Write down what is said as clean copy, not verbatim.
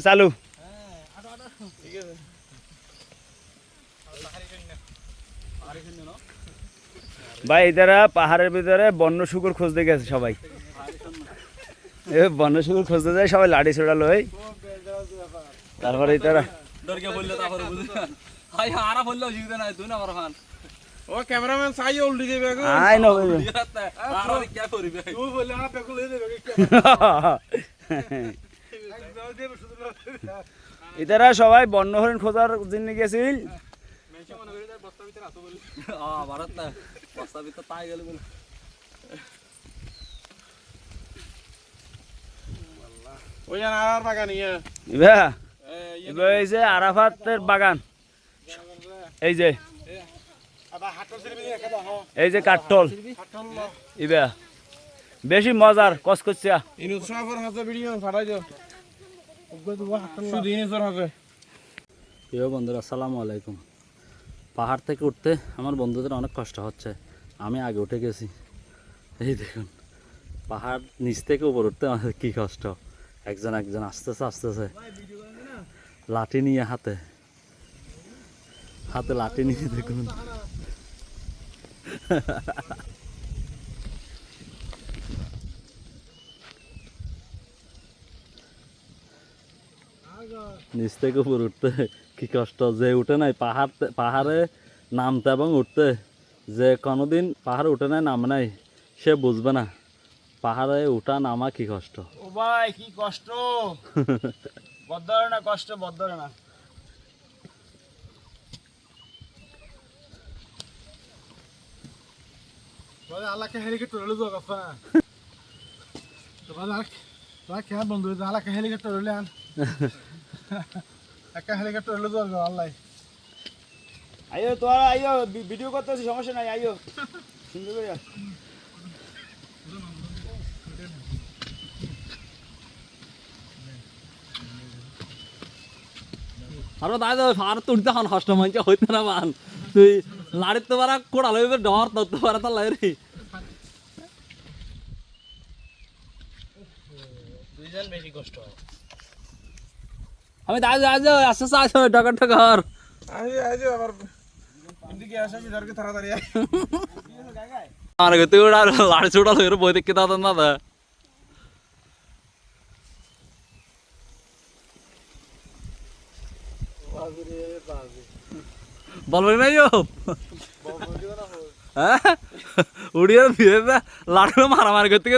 চালু ভাই এরা পাহাড়ের ভিতরে বন্য শুকুর খুঁজতে গেছে সবাই বন্য শুকুর খুঁজতে যায় সবাই লাঠি ছোড়া লই তারপরে তারা ও ক্যামেরাম্যান সাই উল্টি দেবে গো আই নো কি করবে তুই বলে না বেকু লই দেবে এরা সবাই বন্য হরিণ খোঁজার জন্য গেছিল মেশে মনে করি তার বস্তা ভিতরে আছে বলে ভারত না বস্তা ভিতরে তাই গেল বলে ওই জান আর বাগান ইয়া এই যে আরাফাতের বাগান এই যে আবার হাটল সিরি দেখা দাও এই যে কাঠল হাটল ইবা বেশি মজার কসকসিয়া ইনু সফর হাতে ভিডিও ফাটাই দাও শুধু ইনু সর হাতে প্রিয় বন্ধুরা আসসালামু আলাইকুম। পাহাড় থেকে উঠতে আমার বন্ধুদের অনেক কষ্ট হচ্ছে, আমি আগে উঠে গেছি। এই দেখুন পাহাড় নিচ থেকে উপর উঠতে আমাদের কী কষ্ট, একজন একজন আসতেছে আসতেছে লাঠি নিয়ে হাতে হাতে লাঠি নিয়ে দেখুন নিচ থেকে উপর উঠতে কি কষ্ট, যে উঠে নাই পাহাড়ে নামতে এবং উঠতে, যে কোনোদিন পাহাড়ে উঠে নাই নামে নাই সে বুঝবে না পাহাড়ে উঠা নামা কি কষ্ট। ও ভাই কি কষ্ট বদরে না কষ্ট বদরে না বলে আল্লাহকে হেলিকপ্টার উড়ে যাও কাফা তো বলে তোরা কে বন্ধু আল্লাহকে হেলিকপ্টার উড়লে আন একটা হেলিকপ্টার উড়ে যাও আল্লাহ আইও তোরা আইও ভিডিও করতেছি সমস্যা নাই আইও সুন্দর করে আরে দাদা আর তুলতে হন হষ্ট মঞ্চে হইতে না মান তুই লাড়ির তো পারা কোড়া লইবে ডর ধরতে পারা তার লাগে দুইজন বেশি কষ্ট হয়। আমি দাদা দাদা আসতে আসতে ঢকর ঢকর আজ আবার এদিকে আসা কি দরকার তাড়াতাড়ি আর তুই ওরা লাড়ি ছোড়া লইরে বই দেখতে দাদা দাদা বলবে না হ্যাঁ উড়িয়ে দিয়ে লাড়ি মারামারি করতে